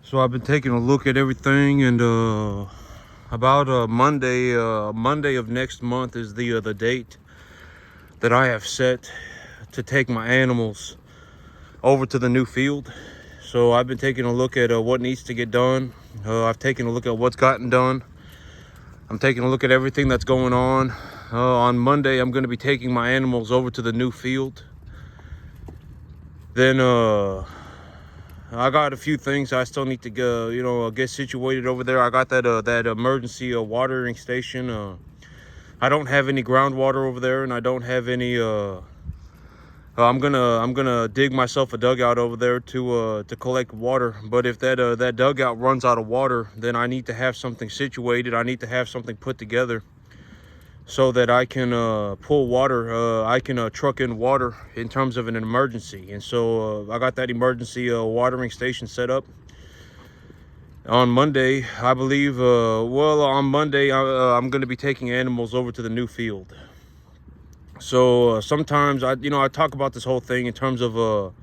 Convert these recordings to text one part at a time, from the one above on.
So I've been taking a look at everything, and about Monday of next month is the date that I have set to take my animals over to the new field. So I've been taking a look at what needs to get done. I've taken a look at what's gotten done. I'm taking a look at everything that's going on. On Monday, I'm going to be taking my animals over to the new field. Then I got a few things I still need to go, get situated over there. I got that emergency watering station. I don't have any groundwater over there, and I don't have any. I'm gonna dig myself a dugout over there to collect water. But if that dugout runs out of water, then I need to have something situated. I need to have something put together so that I can pull water. I can truck in water in terms of an emergency. And so I got that emergency watering station set up. On Monday, I believe, on Monday, I'm going to be taking animals over to the new field. So sometimes I talk about this whole thing in terms of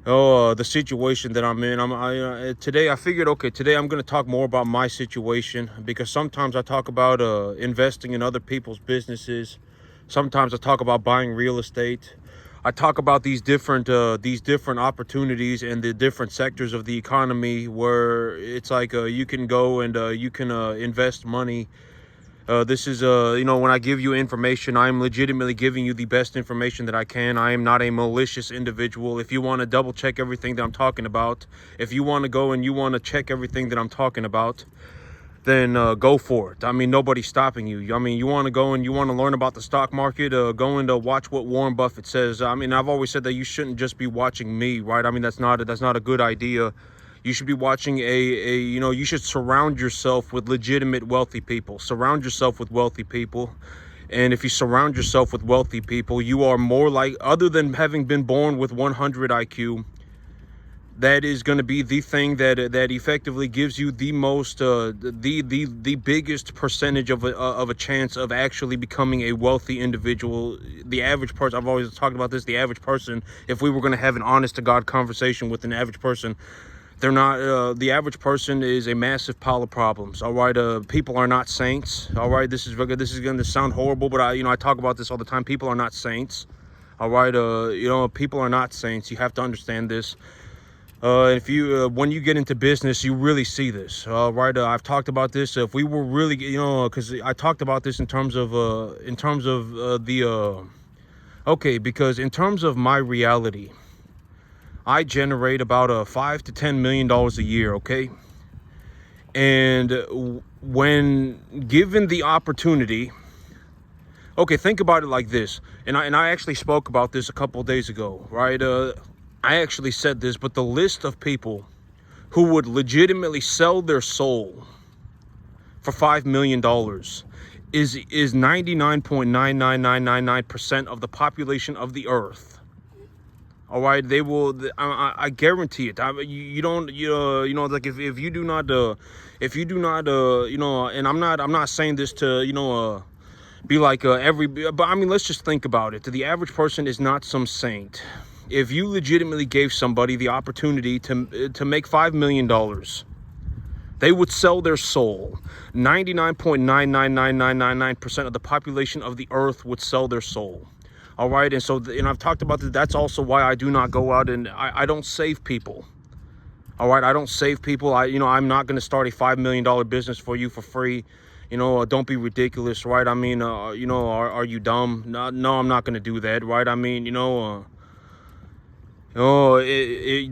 the situation that I'm in. Today I figured, okay, today I'm going to talk more about my situation, because sometimes I talk about investing in other people's businesses. Sometimes I talk about buying real estate. I talk about these different opportunities and the different sectors of the economy where it's like you can go and you can invest money. This is, when I give you information, I'm legitimately giving you the best information that I can. I am not a malicious individual. If you want to double check everything that I'm talking about, if you want to go and you want to check everything that I'm talking about, then go for it. I mean, nobody's stopping you. I mean, you want to go and you want to learn about the stock market, go and watch what Warren Buffett says. I mean, I've always said that you shouldn't just be watching me, right? I mean, that's not a good idea. You should be watching you should surround yourself with legitimate wealthy people. Surround yourself with wealthy people. And if you surround yourself with wealthy people, you are more like, other than having been born with 100 IQ, that is going to be the thing that effectively gives you the most, the biggest percentage of a chance of actually becoming a wealthy individual. The average person, I've always talked about this, the average person, if we were going to have an honest to God conversation with an average person, they're not, the average person is a massive pile of problems. All right. People are not saints. All right. This is going to sound horrible, but I talk about this all the time. People are not saints. All right. People are not saints. You have to understand this. If you, when you get into business, you really see this. All right. I've talked about this. If we were really, because I talked about this in terms of because in terms of my reality, I generate about $5 to $10 million a year, okay? And when given the opportunity, okay, think about it like this. And I actually spoke about this a couple of days ago, right? I actually said this, but the list of people who would legitimately sell their soul for $5 million is 99.99999% of the population of the earth. All right, they will. I guarantee it. You don't. Like if you do not, and I'm not saying this to, be like but I mean, let's just think about it. The average person is not some saint. If you legitimately gave somebody the opportunity to make $5 million, they would sell their soul. 99.99999% of the population of the earth would sell their soul. All right. And so, and I've talked about this. That's also why I do not go out and I don't save people. All right. I don't save people. I'm not going to start a $5 million business for you for free. Don't be ridiculous. Right. I mean, are you dumb? No, I'm not going to do that. Right. I mean,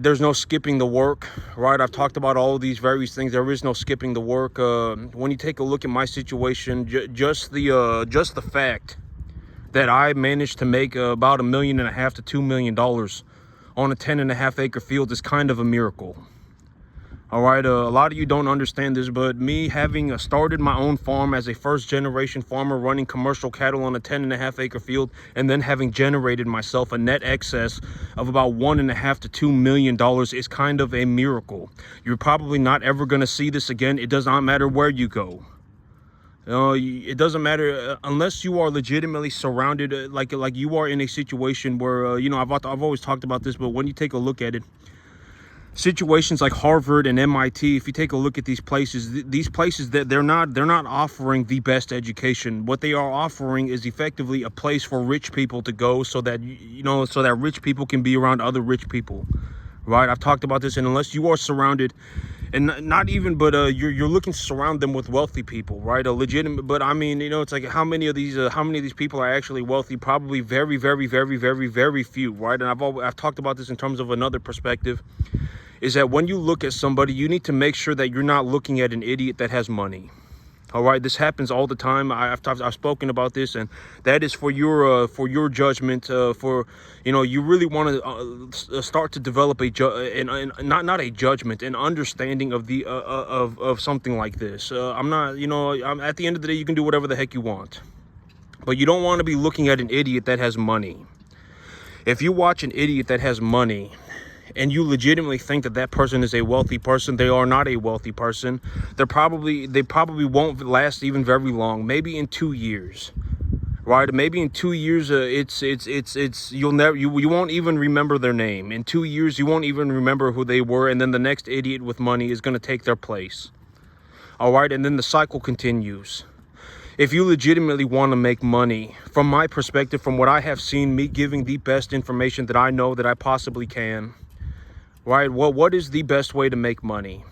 there's no skipping the work. Right. I've talked about all of these various things. There is no skipping the work. When you take a look at my situation, just the fact that I managed to make about $1.5 million to $2 million on a 10.5 acre field is kind of a miracle. All right. A lot of you don't understand this, but me having started my own farm as a first generation farmer, running commercial cattle on a 10.5 acre field, and then having generated myself a net excess of about $1.5 to $2 million is kind of a miracle. You're probably not ever going to see this again. It does not matter where you go. It doesn't matter unless you are legitimately surrounded, like you are in a situation where, I've always talked about this, but when you take a look at it, situations like Harvard and MIT, if you take a look at these places, that they're not offering the best education. What they are offering is effectively a place for rich people to go, so that so that rich people can be around other rich people, right? I've talked about this, and unless you are surrounded, and not even, but you're looking to surround them with wealthy people, right? A legitimate, but I mean, it's like how many of these people are actually wealthy? Probably very, very, very, very, very few, right? And I've talked about this in terms of another perspective, is that when you look at somebody, you need to make sure that you're not looking at an idiot that has money. All right, this happens all the time. I've spoken about this, and that is for your judgment. You really want to start to develop not a judgment, an understanding of the of something like this. I'm at the end of the day, you can do whatever the heck you want, but you don't want to be looking at an idiot that has money. If you watch an idiot that has money, and you legitimately think that person is a wealthy person, they are not a wealthy person. They probably won't last even very long. Maybe in 2 years, right? Maybe in 2 years, you won't even remember their name. In 2 years, you won't even remember who they were, and then the next idiot with money is going to take their place. All right, and then the cycle continues. If you legitimately want to make money, from my perspective, from what I have seen, me giving the best information that I know that I possibly can, right? Well, what is the best way to make money,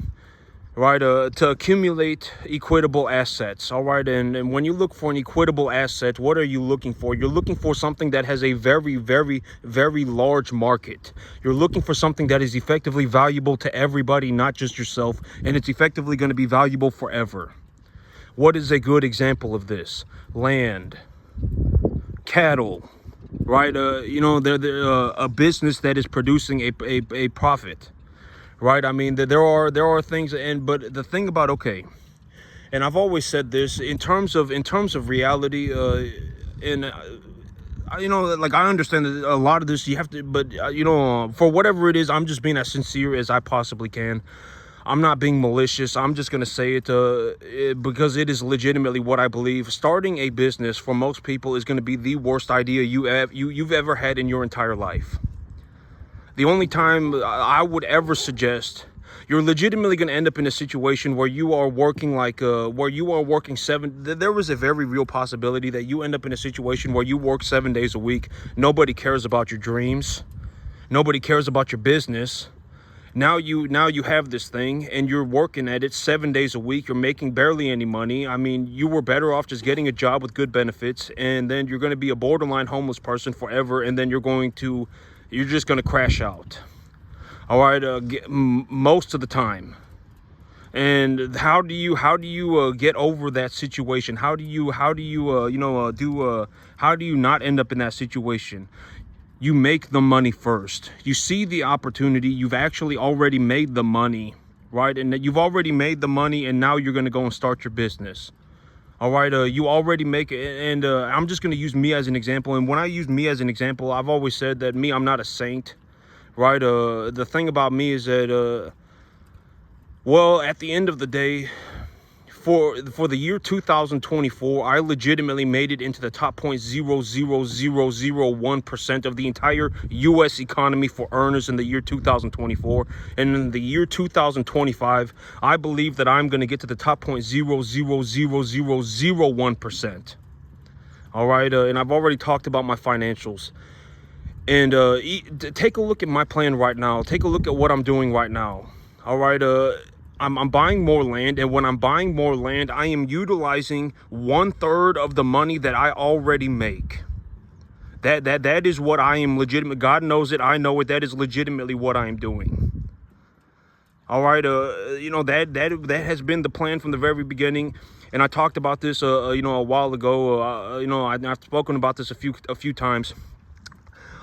right? To accumulate equitable assets. All right, and when you look for an equitable asset, what are you looking for? You're looking for something that has a very, very, very large market. You're looking for something that is effectively valuable to everybody, not just yourself, and it's effectively going to be valuable forever. What is a good example of this? Land, cattle, right? They're a business that is producing a profit, right? I mean, there are things, but the thing about, okay, and I've always said this in terms of reality, like, I understand that a lot of this you have to, but for whatever it is, I'm just being as sincere as I possibly can. I'm not being malicious. I'm just going to say it because it is legitimately what I believe. Starting a business for most people is going to be the worst idea you've ever had in your entire life. The only time I would ever suggest, you're legitimately going to end up in a situation where you are working there is a very real possibility that you end up in a situation where you work 7 days a week. Nobody cares about your dreams. Nobody cares about your business. Now you have this thing, and you're working at it 7 days a week. You're making barely any money. I mean, you were better off just getting a job with good benefits, and then you're going to be a borderline homeless person forever, and then you're just going to crash out. All right, most of the time. And how do you get over that situation? How do you not end up in that situation? You make the money first. You see the opportunity. You've actually already made the money, right? And you've already made the money, and now you're going to go and start your business. All right, you already make it, and I'm just going to use me as an example. And when I use me as an example, I've always said that I'm not a saint, right? The thing about me is that, well, at the end of the day, for the year 2024, I legitimately made it into the top 0.00001% of the entire U.S. economy for earners in the year 2024. And in the year 2025, I believe that I'm going to get to the top 0.00001%. All right, and I've already talked about my financials. And take a look at my plan right now. Take a look at what I'm doing right now. All right, I'm buying more land, and when I'm buying more land, I am utilizing 1/3 of the money that I already make. That is what I am legitimate. God knows it. I know it. That is legitimately what I am doing. All right, that has been the plan from the very beginning, and I talked about this, a while ago. I've spoken about this a few times.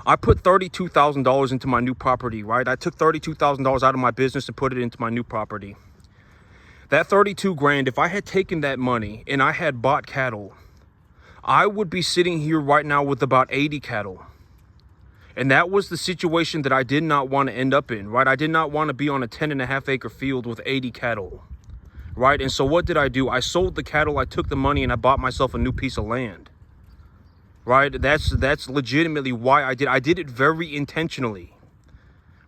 I put $32,000 into my new property, right? I took $32,000 out of my business and put it into my new property. That 32 grand, if I had taken that money and I had bought cattle, I would be sitting here right now with about 80 cattle. And that was the situation that I did not want to end up in, right? I did not want to be on a 10.5 acre field with 80 cattle, right? And so what did I do? I sold the cattle, I took the money, and I bought myself a new piece of land, right? That's legitimately why I did it very intentionally.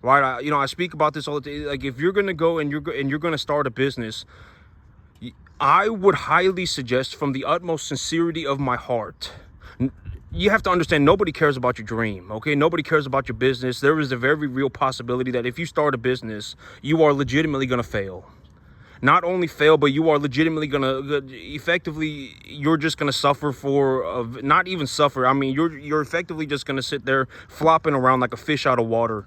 right? I speak about this all the time. Like, if you're gonna go and you're gonna start a business, I would highly suggest, from the utmost sincerity of my heart, you have to understand, nobody cares about your dream, okay? Nobody cares about your business. There is a very real possibility that if you start a business, you are legitimately gonna fail. Not only fail, but you are legitimately gonna effectively, you're just gonna suffer for, not even suffer. I mean, you're effectively just gonna sit there flopping around like a fish out of water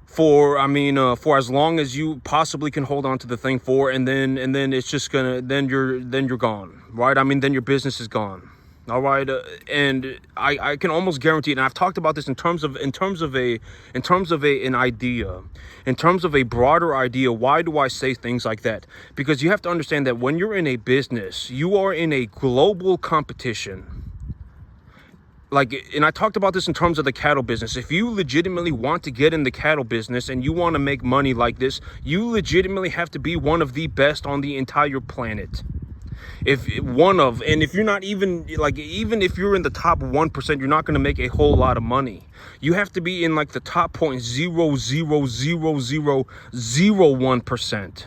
for as long as you possibly can hold on to the thing for, and then it's just gonna, then you're gone, right? I mean, then your business is gone. All right, and I can almost guarantee, and I've talked about this in terms of an idea, in terms of a broader idea. Why do I say things like that? Because you have to understand that when you're in a business, you are in a global competition. Like, and I talked about this in terms of the cattle business. If you legitimately want to get in the cattle business and you want to make money like this, you legitimately have to be one of the best on the entire planet. If you're not even, like, even if you're in the top 1%, you're not going to make a whole lot of money. You have to be in like the top 0.00001%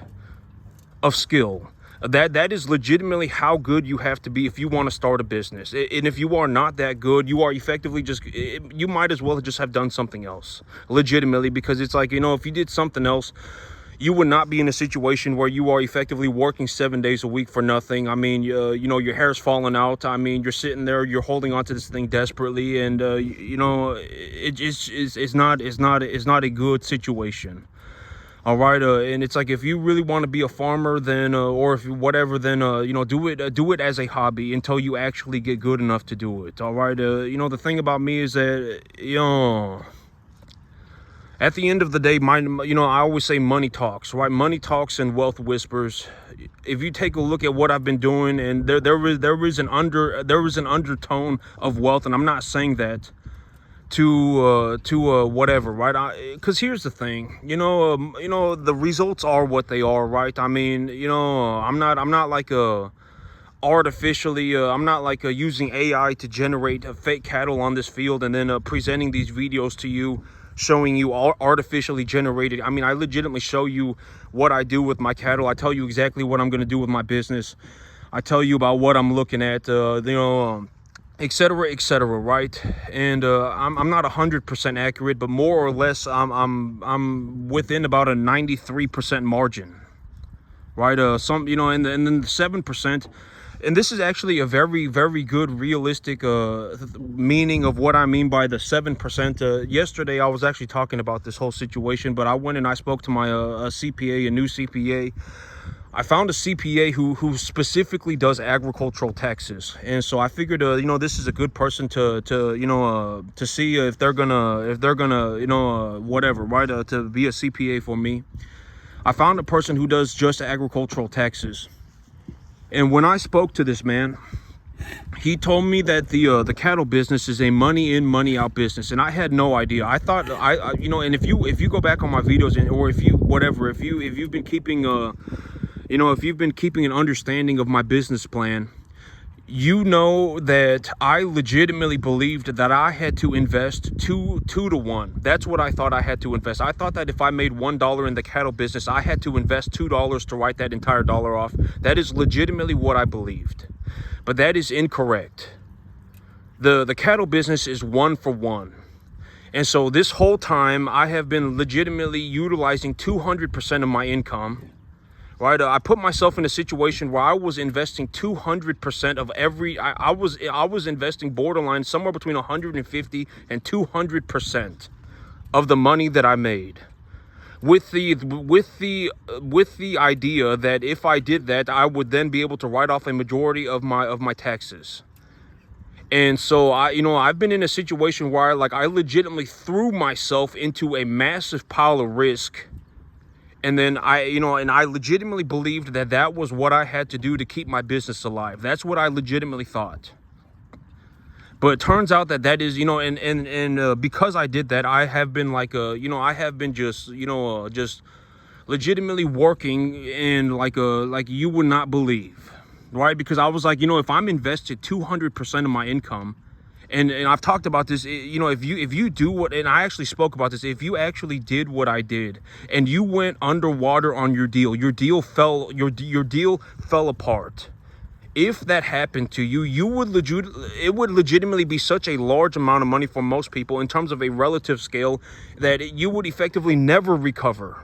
of skill. That is legitimately how good you have to be if you want to start a business. And if you are not that good, you are effectively you might as well just have done something else, legitimately, because it's like, if you did something else, you would not be in a situation where you are effectively working 7 days a week for nothing. I mean, your hair's falling out. I mean, you're sitting there, you're holding on to this thing desperately, and it's not a good situation. All right, and it's like, if you really want to be a farmer, then or if whatever, then do it as a hobby until you actually get good enough to do it. All right, the thing about me is that at the end of the day, I always say money talks, right? Money talks and wealth whispers. If you take a look at what I've been doing, and there is an undertone of wealth, and I'm not saying that to whatever, right? Because here's the thing, the results are what they are, right? I mean, I'm not like artificially, I'm not like using AI to generate fake cattle on this field and then presenting these videos to you, showing you artificially generated. I mean, I legitimately show you what I do with my cattle. I tell you exactly what I'm going to do with my business. I tell you about what I'm looking at, et cetera, right? And I'm not 100% accurate, but more or less I'm within about a 93% margin, right? And then the 7%, and this is actually a very, very good realistic meaning of what I mean by the 7%. Yesterday I was actually talking about this whole situation, but I went and I spoke to my CPA, a new CPA. I found a CPA who specifically does agricultural taxes, and so I figured, this is a good person to see if they're gonna whatever, right? To be a CPA for me. I found a person who does just agricultural taxes, and when I spoke to this man, he told me that the cattle business is a money in, money out business, and I had no idea. I thought and if you go back on my videos, or if you've been keeping if you've been keeping an understanding of my business plan, you know that I legitimately believed that I had to invest two to one. That's what I thought I had to invest. I thought that if I made $1 in the cattle business, I had to invest $2 to write that entire dollar off. That is legitimately what I believed, but that is incorrect. The cattle business is 1 for 1. And so this whole time I have been legitimately utilizing 200% of my income. Right, I put myself in a situation where I was investing 200% of every. I was investing borderline somewhere between 150 and 200% of the money that I made, with the idea that if I did that, I would then be able to write off a majority of my taxes. And so I've been in a situation where I legitimately threw myself into a massive pile of risk. And then I legitimately believed that that was what I had to do to keep my business alive. That's what I legitimately thought. But it turns out that is, because I did that, I have been I have been just legitimately working in like you would not believe, right? Because I was like, if I'm invested 200% of my income, And I've talked about this, you know, if you do what, and I actually spoke about this, if you actually did what I did and you went underwater on your deal fell, your deal fell apart. If that happened to you, it would legitimately be such a large amount of money for most people in terms of a relative scale that you would effectively never recover.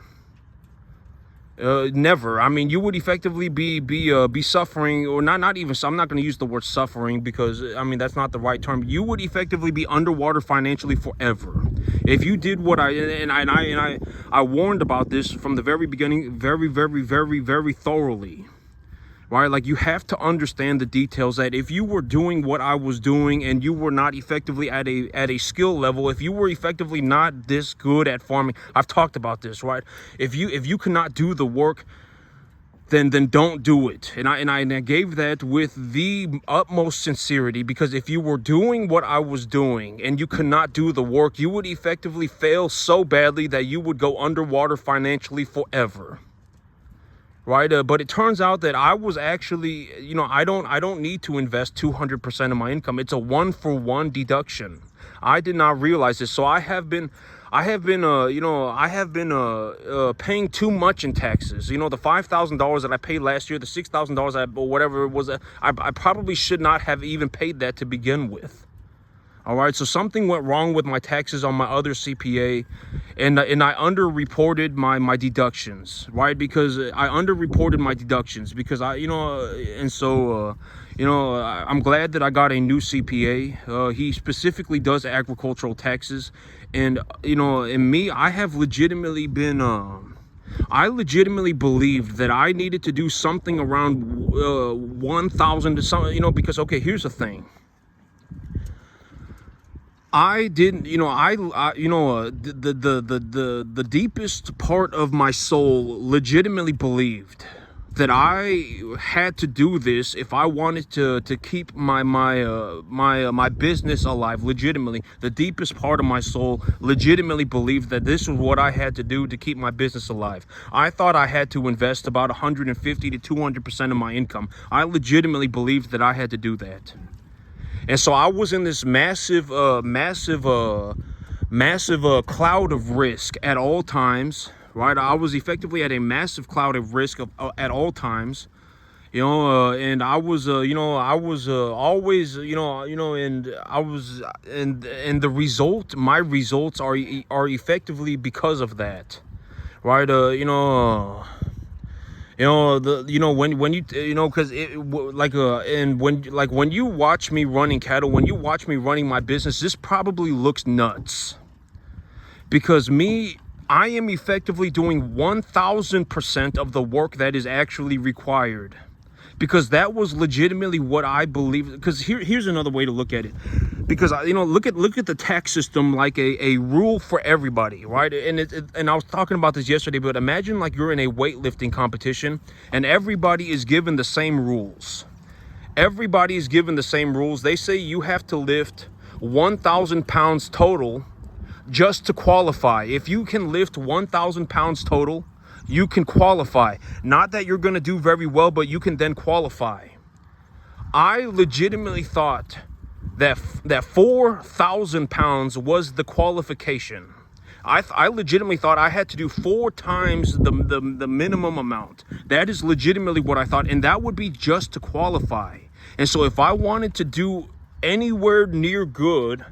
Never. I mean, you would effectively be suffering, or not even. I'm not going to use the word suffering because I mean that's not the right term. You would effectively be underwater financially forever if you did what I warned about this from the very beginning, very thoroughly. Right? Like, you have to understand the details that if you were doing what I was doing and you were not effectively at a skill level, if you were effectively not this good at farming, I've talked about this, right? If you cannot do the work, then don't do it. And I gave that with the utmost sincerity, because if you were doing what I was doing and you could not do the work, you would effectively fail so badly that you would go underwater financially forever. Right, but it turns out that I was actually, you know, I don't need to invest 200% of my income. It's a 1-for-1 deduction. I did not realize this, so I have been paying too much in taxes. You know, the $5,000 that I paid last year, the $6,000 or whatever it was, I probably should not have even paid that to begin with. All right, so something went wrong with my taxes on my other CPA, and I underreported my deductions, right? Because I underreported my deductions because I'm glad that I got a new CPA. He specifically does agricultural taxes, and in me, I have legitimately been I legitimately believed that I needed to do something around 1,000 to something, because okay, here's the thing. I didn't, the deepest part of my soul legitimately believed that I had to do this if I wanted to keep my business alive. Legitimately, the deepest part of my soul legitimately believed that this was what I had to do to keep my business alive. I thought I had to invest about 150 to 200% of my income. I legitimately believed that I had to do that. And so I was in this massive cloud of risk at all times, right? I was effectively at a massive cloud of risk at all times, and I was, always, and the result, my results are effectively because of that, right? When you watch me running cattle, when you watch me running my business, this probably looks nuts, because I am effectively doing 1,000% of the work that is actually required, because that was legitimately what I believe. Because here's another way to look at it, because look at the tax system like a rule for everybody, right? And I was talking about this yesterday, but imagine like you're in a weightlifting competition and everybody is given the same rules. Everybody is given the same rules. They say you have to lift 1,000 pounds total just to qualify. If you can lift 1,000 pounds total, you can qualify. Not that you're going to do very well, but you can then qualify. I legitimately thought that 4,000 pounds was the qualification. I legitimately thought I had to do 4 times the minimum amount. That is legitimately what I thought, and that would be just to qualify. And so if I wanted to do anywhere near good,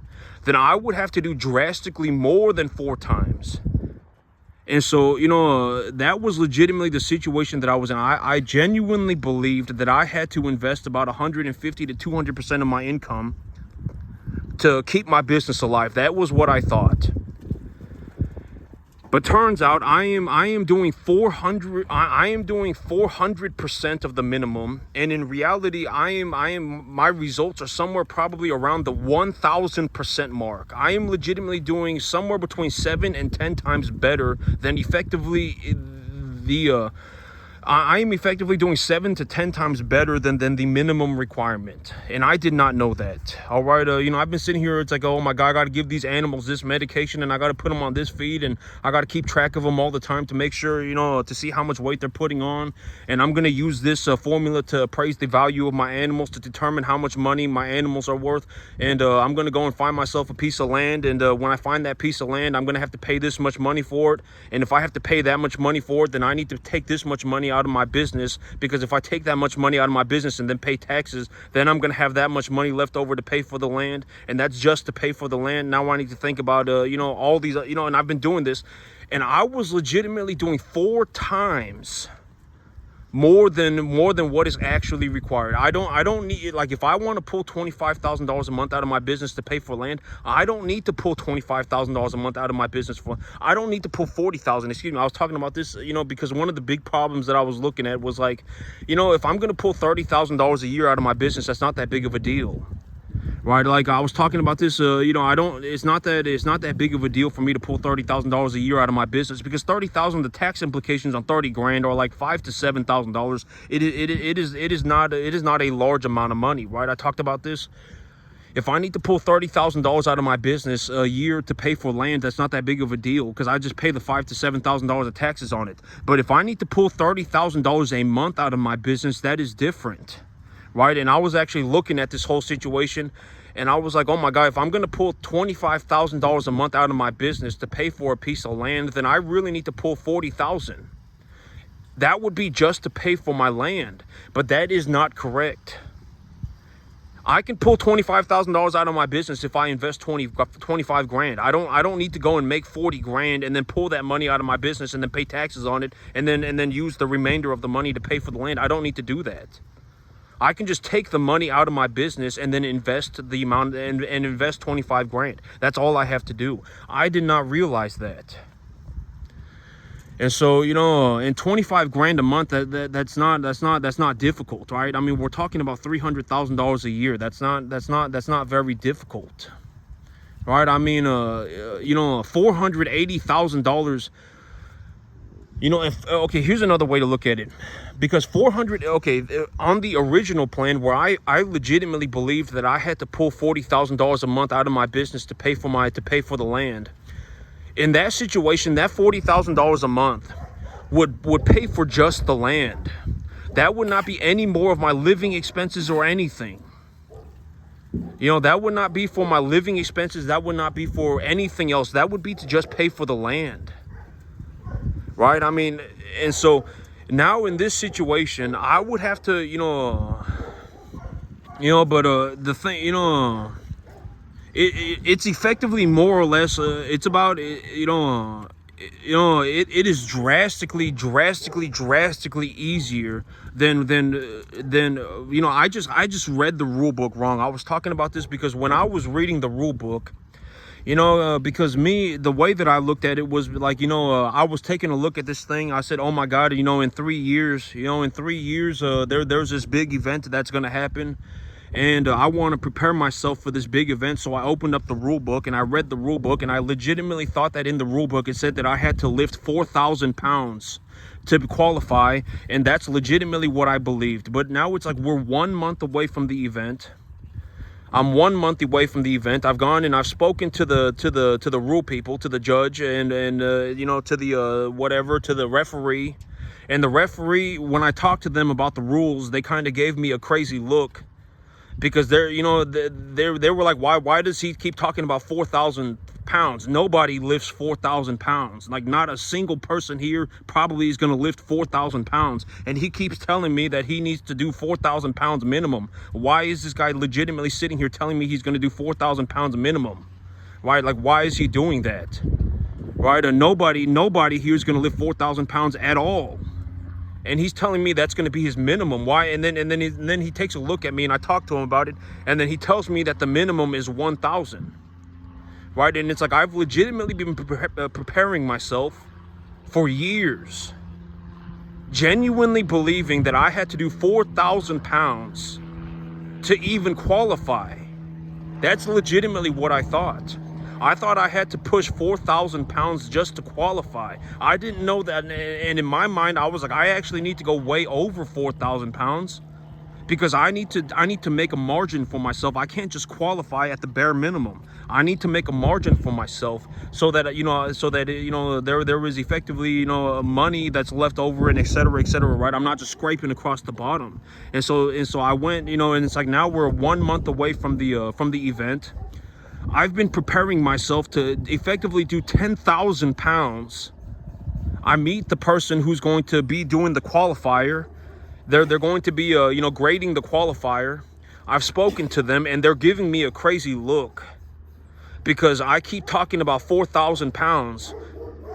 then I would have to do drastically more than 4 times. And so, that was legitimately the situation that I was in. I genuinely believed that I had to invest about 150 to 200% of my income to keep my business alive. That was what I thought. But turns out I am doing 400% of the minimum, and in reality my results are somewhere probably around the 1,000% mark. I am legitimately doing somewhere between 7 and 10 times better than effectively I am effectively doing 7 to 10 times better than the minimum requirement. And I did not know that. All right. I've been sitting here. It's like, oh my God, I got to give these animals this medication and I got to put them on this feed and I got to keep track of them all the time to make sure, to see how much weight they're putting on. And I'm going to use this formula to appraise the value of my animals to determine how much money my animals are worth. And I'm going to go and find myself a piece of land. And when I find that piece of land, I'm going to have to pay this much money for it. And if I have to pay that much money for it, then I need to take this much money out of my business, because if I take that much money out of my business and then pay taxes, then I'm going to have that much money left over to pay for the land, and that's just to pay for the land. Now I need to think about all these, and I've been doing this, and I was legitimately doing 4 times more than what is actually required. I don't need, like, if I want to pull $25,000 a month out of my business to pay for land, I don't need to pull $25,000 a month out of my business I don't need to pull 40,000. Excuse me. I was talking about this, because one of the big problems that I was looking at was like, if I'm going to pull $30,000 a year out of my business, that's not that big of a deal. Right, like I was talking about this, it's not that big of a deal for me to pull $30,000 a year out of my business, because 30,000, the tax implications on 30 grand are like $5,000 to $7,000. It is not a large amount of money, right? I talked about this. If I need to pull $30,000 out of my business a year to pay for land, that's not that big of a deal, because I just pay the $5,000 to $7,000 of taxes on it. But if I need to pull $30,000 a month out of my business, that is different. Right. And I was actually looking at this whole situation, and I was like, oh my God, if I'm going to pull $25,000 a month out of my business to pay for a piece of land, then I really need to pull 40,000. That would be just to pay for my land. But that is not correct. I can pull $25,000 out of my business if I invest 25 grand. I don't need to go and make 40 grand and then pull that money out of my business and then pay taxes on it and then use the remainder of the money to pay for the land. I don't need to do that. I can just take the money out of my business and then invest the amount and invest 25 grand. That's all I have to do. I did not realize that. And so, and 25 grand a month, that's not difficult, right? I mean, we're talking about $300,000 a year. That's not very difficult. Right? I mean, $480,000. Okay, here's another way to look at it. Because on the original plan where I legitimately believed that I had to pull $40,000 a month out of my business to pay for the land. In that situation, that $40,000 a month would pay for just the land. That would not be any more of my living expenses or anything. That would not be for my living expenses. That would not be for anything else. That would be to just pay for the land. Right? I mean, and so now in this situation, I would have to, but the thing, it's effectively more or less, it's about, it is drastically easier than I just read the rule book wrong. I was talking about this because when I was reading the rule book, because the way that I looked at it was like, I was taking a look at this thing. I said, oh my God, in 3 years, there's this big event that's going to happen. And I want to prepare myself for this big event. So I opened up the rule book and I read the rule book, and I legitimately thought that in the rule book, it said that I had to lift 4,000 pounds to qualify. And that's legitimately what I believed. But now it's like, we're 1 month away from the event. I'm 1 month away from the event. I've gone and I've spoken to the rule people, to the judge, and to the referee. And the referee, when I talked to them about the rules, they kind of gave me a crazy look, because they were like, why does he keep talking about 4,000 pounds? Nobody lifts 4,000 pounds. Like, not a single person here probably is going to lift 4,000 pounds. And he keeps telling me that he needs to do 4,000 pounds minimum. Why is this guy legitimately sitting here telling me he's going to do 4,000 pounds minimum? Right? Like, why is he doing that? Right? And nobody here is going to lift 4,000 pounds at all. And he's telling me that's going to be his minimum. Why? And then he takes a look at me, and I talk to him about it, and then he tells me that the minimum is 1,000. Right? And it's like, I've legitimately been preparing myself for years, genuinely believing that I had to do 4,000 pounds to even qualify. That's legitimately what I thought. I thought I had to push 4,000 pounds just to qualify. I didn't know that. And in my mind, I was like, I actually need to go way over 4,000 pounds because I need to make a margin for myself. I can't just qualify at the bare minimum. I need to make a margin for myself so that there is effectively money that's left over and et cetera, right? I'm not just scraping across the bottom. And so I went, and it's like now we're 1 month away from the event. I've been preparing myself to effectively do 10,000 pounds. I meet the person who's going to be doing the qualifier. They're going to be grading the qualifier. I've spoken to them and they're giving me a crazy look because I keep talking about 4,000 pounds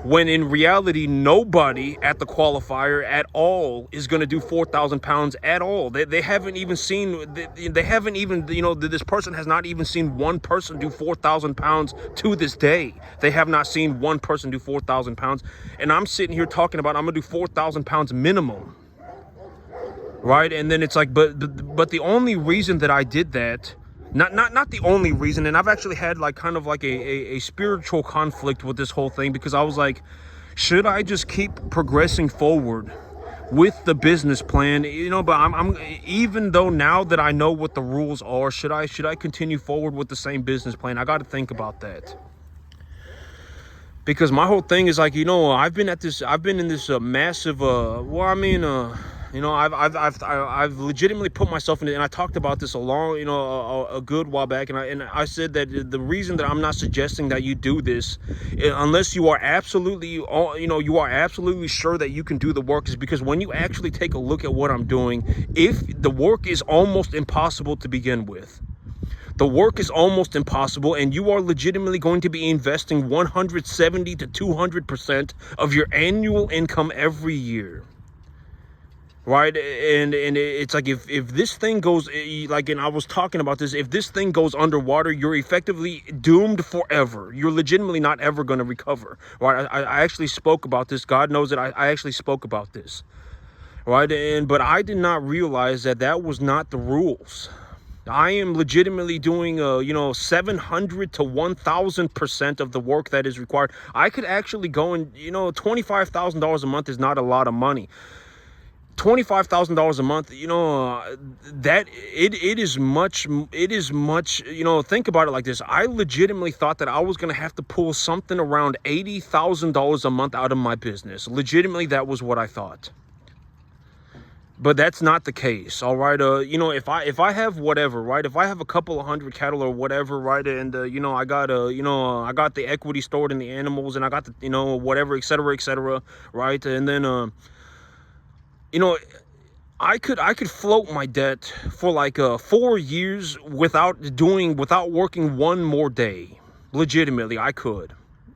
when in reality nobody at the qualifier at all is going to do 4,000 pounds at all. They haven't even seen, this person has not even seen one person do 4,000 pounds to this day. They have not seen one person do 4,000 pounds. And I'm sitting here talking about I'm going to do 4,000 pounds minimum. Right? And then it's like, but the only reason that I did that, not the only reason, and I've actually had like kind of like a spiritual conflict with this whole thing because I was like, should I just keep progressing forward with the business plan? But I'm even though now that I know what the rules are, should I continue forward with the same business plan? I got to think about that. Because my whole thing is like, I've been in this massive, I've legitimately put myself in it, and I talked about this a good while back, and I said that the reason that I'm not suggesting that you do this, unless you are absolutely, sure that you can do the work, is because when you actually take a look at what I'm doing, if the work is almost impossible to begin with. The work is almost impossible, and you are legitimately going to be investing 170 to 200% of your annual income every year. Right? And it's like if this thing goes, like, and I was talking about this, if this thing goes underwater, you're effectively doomed forever. You're legitimately not ever going to recover. Right? I actually spoke about this. God knows that I actually spoke about this. Right? But I did not realize that was not the rules. I am legitimately doing 700 to 1,000% of the work that is required. I could actually go and, $25,000 a month is not a lot of money. $25,000 a month, that it is much, think about it like this. I legitimately thought that I was going to have to pull something around $80,000 a month out of my business. Legitimately, that was what I thought. But that's not the case, all right? If I have whatever, right? If I have a couple of hundred cattle or whatever, right? And I got I got the equity stored in the animals, and I got the whatever, et cetera, right? And then I could float my debt for like 4 years without working one more day. Legitimately, I could.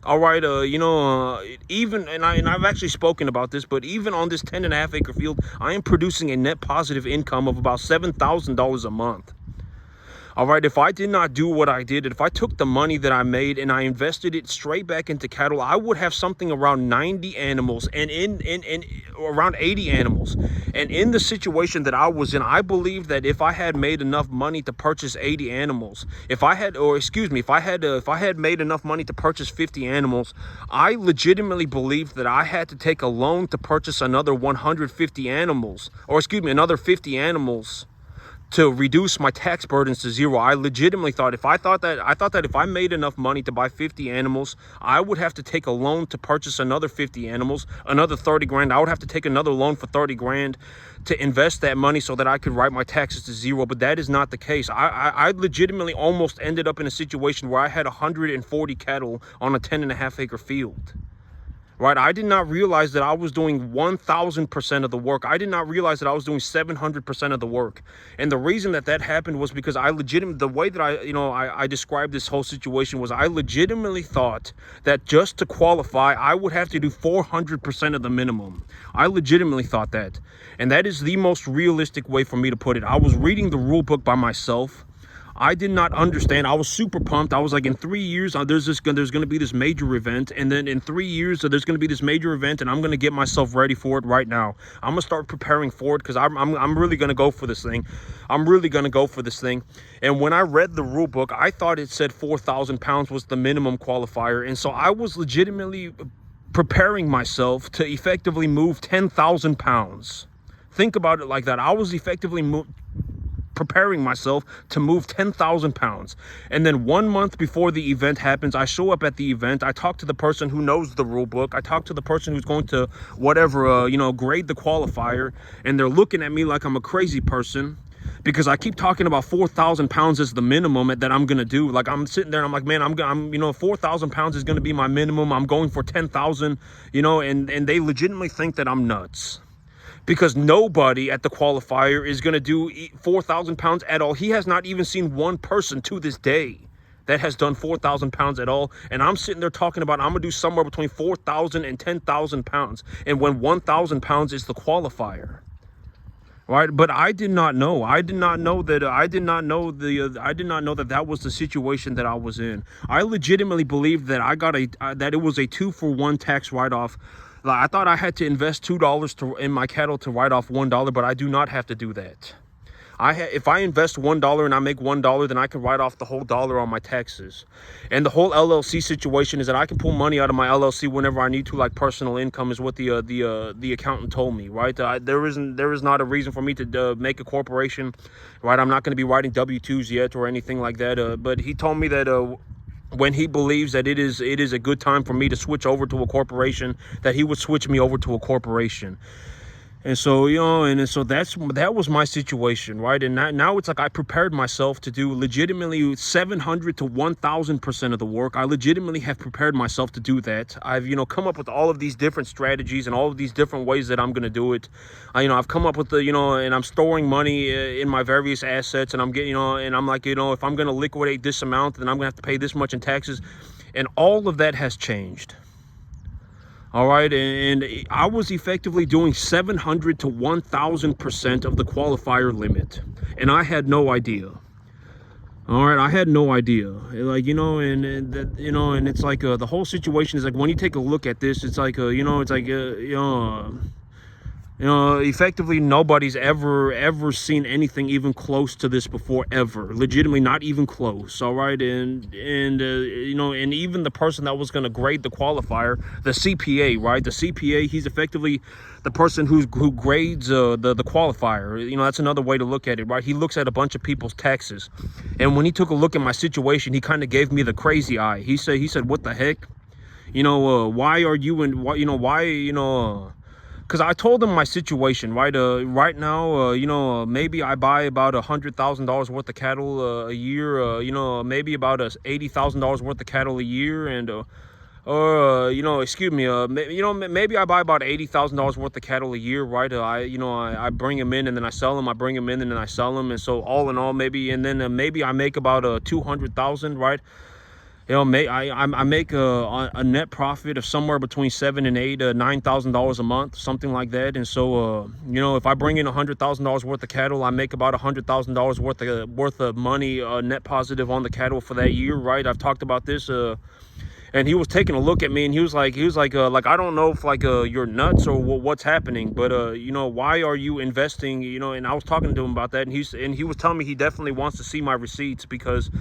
All right, even, and I've actually spoken about this, but even on this 10.5 acre field, I am producing a net positive income of about $7,000 a month. All right, if I did not do what I did, if I took the money that I made and I invested it straight back into cattle, I would have something around 90 animals and in around 80 animals. And in the situation that I was in, I believe that if I had made enough money to purchase 80 animals, if I had made enough money to purchase 50 animals, I legitimately believed that I had to take a loan to purchase another 150 animals, another 50 animals, to reduce my tax burdens to zero. I legitimately thought if I made enough money to buy 50 animals, I would have to take a loan to purchase another 50 animals, another 30 grand. I would have to take another loan for 30 grand to invest that money so that I could write my taxes to zero. But that is not the case. I legitimately almost ended up in a situation where I had 140 cattle on a 10.5 acre field. Right, I did not realize that I was doing 1,000% of the work. I did not realize that I was doing 700% of the work. And the reason that happened was because the way that I described this whole situation was I legitimately thought that just to qualify, I would have to do 400% of the minimum. I legitimately thought that. And that is the most realistic way for me to put it. I was reading the rule book by myself. I did not understand. I was super pumped. I was like, in 3 years, there's going to be this major event, and then in 3 years, there's going to be this major event, and I'm going to get myself ready for it right now. I'm going to start preparing for it because I'm really going to go for this thing. I'm really going to go for this thing. And when I read the rule book, I thought it said 4,000 pounds was the minimum qualifier, and so I was legitimately preparing myself to effectively move 10,000 pounds. Think about it like that. I was effectively preparing myself to move 10,000 pounds. And then 1 month before the event happens, I show up at the event. I talk to the person who knows the rule book. I talk to the person who's going to whatever, grade the qualifier. And they're looking at me like I'm a crazy person because I keep talking about 4,000 pounds as the minimum that I'm going to do. Like, I'm sitting there and I'm like, man, I'm 4,000 pounds is going to be my minimum. I'm going for 10,000, and they legitimately think that I'm nuts. Because nobody at the qualifier is going to do 4,000 pounds at all. He has not even seen one person to this day that has done 4,000 pounds at all. And I'm sitting there talking about I'm going to do somewhere between 4,000 and 10,000 pounds. And when 1,000 pounds is the qualifier. Right, but I did not know. I did not know that that was the situation that I was in. I legitimately believed that that it was a 2-for-1 tax write-off. Like, I thought I had to invest $2 in my cattle to write off $1, but I do not have to do that. If I invest $1 and I make $1, then I can write off the whole dollar on my taxes. And the whole LLC situation is that I can pull money out of my LLC whenever I need to, like personal income, is what the accountant told me. Right? There is not a reason for me to make a corporation. Right? I'm not going to be writing W-2s yet or anything like that. But he told me that. When he believes that it is a good time for me to switch over to a corporation, that he would switch me over to a corporation. And so, that was my situation, right? And now it's like I prepared myself to do legitimately 700 to 1,000% of the work. I legitimately have prepared myself to do that. I've, come up with all of these different strategies and all of these different ways that I'm going to do it. I've come up with and I'm storing money in my various assets, and I'm getting, and I'm like, if I'm going to liquidate this amount, then I'm going to have to pay this much in taxes. And all of that has changed. All right, and I was effectively doing 700 to 1,000% of the qualifier limit, and I had no idea. All right, I had no idea. Like, and it's like the whole situation is like, when you take a look at this, it's like effectively nobody's ever seen anything even close to this before, ever. Legitimately not even close. All right, and even the person that was going to grade the qualifier, the CPA, right? The CPA, he's effectively the person who grades the qualifier. That's another way to look at it, right? He looks at a bunch of people's taxes, and when he took a look at my situation, he kind of gave me the crazy eye. He said, what the heck? Why are you in? Why? Because I told him my situation, right? Right now, maybe I buy about $100,000 worth of cattle a year. Maybe about $80,000 worth of cattle a year, and maybe I buy about $80,000 worth of cattle a year, right? I bring them in and then I sell them. I bring them in and then I sell them, and so all in all, maybe I make about 200,000, right? I make a net profit of somewhere between $7,000 and $9,000 a month, something like that. And so, if I bring in $100,000 worth of cattle, I make about $100,000 worth of money net positive on the cattle for that year, right? I've talked about this. And he was taking a look at me, and he was like, I don't know if you're nuts or what's happening, but why are you investing? And I was talking to him about that, and he was telling me he definitely wants to see my receipts because,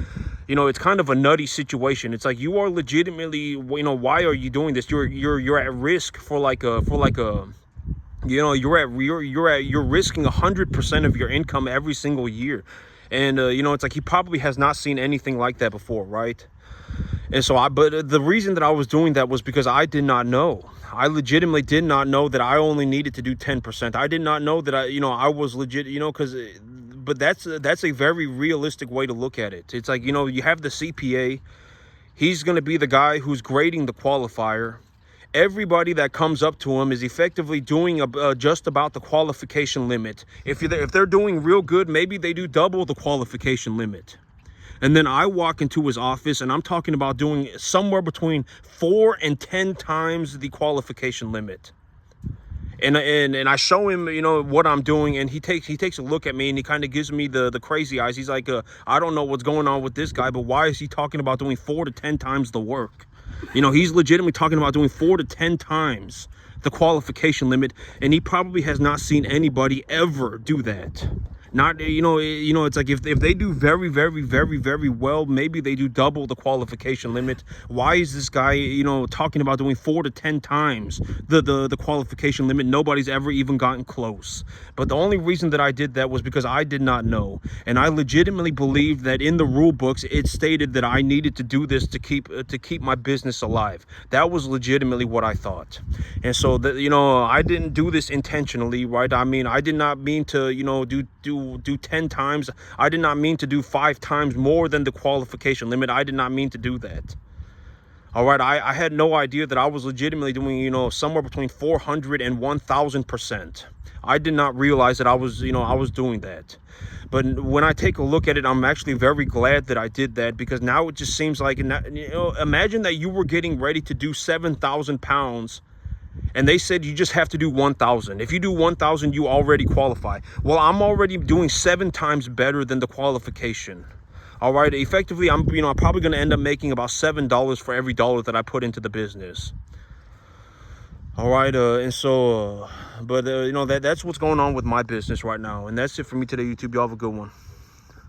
it's kind of a nutty situation. It's like, you are legitimately, why are you doing this? You're at risk for you're risking 100% of your income every single year, and it's like he probably has not seen anything like that before, right? And so but the reason that I was doing that was because I did not know. I legitimately did not know that I only needed to do 10%. I did not know that I was legit, but that's a very realistic way to look at it. It's like, you have the CPA. He's going to be the guy who's grading the qualifier. Everybody that comes up to him is effectively doing just about the qualification limit. If they're doing real good, maybe they do double the qualification limit. And then I walk into his office, and I'm talking about doing somewhere between 4 and 10 times the qualification limit. And I show him, you know, what I'm doing, and he takes a look at me, and he kind of gives me the crazy eyes. He's like, I don't know what's going on with this guy, but why is he talking about doing 4 to 10 times the work? You know, he's legitimately talking about doing 4 to 10 times the qualification limit, and he probably has not seen anybody ever do that. Not, it's like if they do very, very, very, very well, maybe they do double the qualification limit. Why is this guy, talking about doing 4 to 10 times the qualification limit? Nobody's ever even gotten close. But the only reason that I did that was because I did not know, and I legitimately believed that in the rule books it stated that I needed to do this to keep my business alive. That was legitimately what I thought. And so I didn't do this intentionally, right? I mean, I did not mean to, do 10 times. I did not mean to do 5 times more than the qualification limit. I did not mean to do that. All right, I had no idea that I was legitimately doing, somewhere between 400 and 1,000%. I did not realize that I was doing that. But when I take a look at it, I'm actually very glad that I did that, because now it just seems like, imagine that you were getting ready to do 7,000 pounds, and they said you just have to do 1,000. If you do 1,000, you already qualify. Well, I'm already doing 7 times better than the qualification. All right, effectively, I'm probably going to end up making about $7 for every dollar that I put into the business. All right, and so, that's what's going on with my business right now. And that's it for me today, YouTube. Y'all have a good one.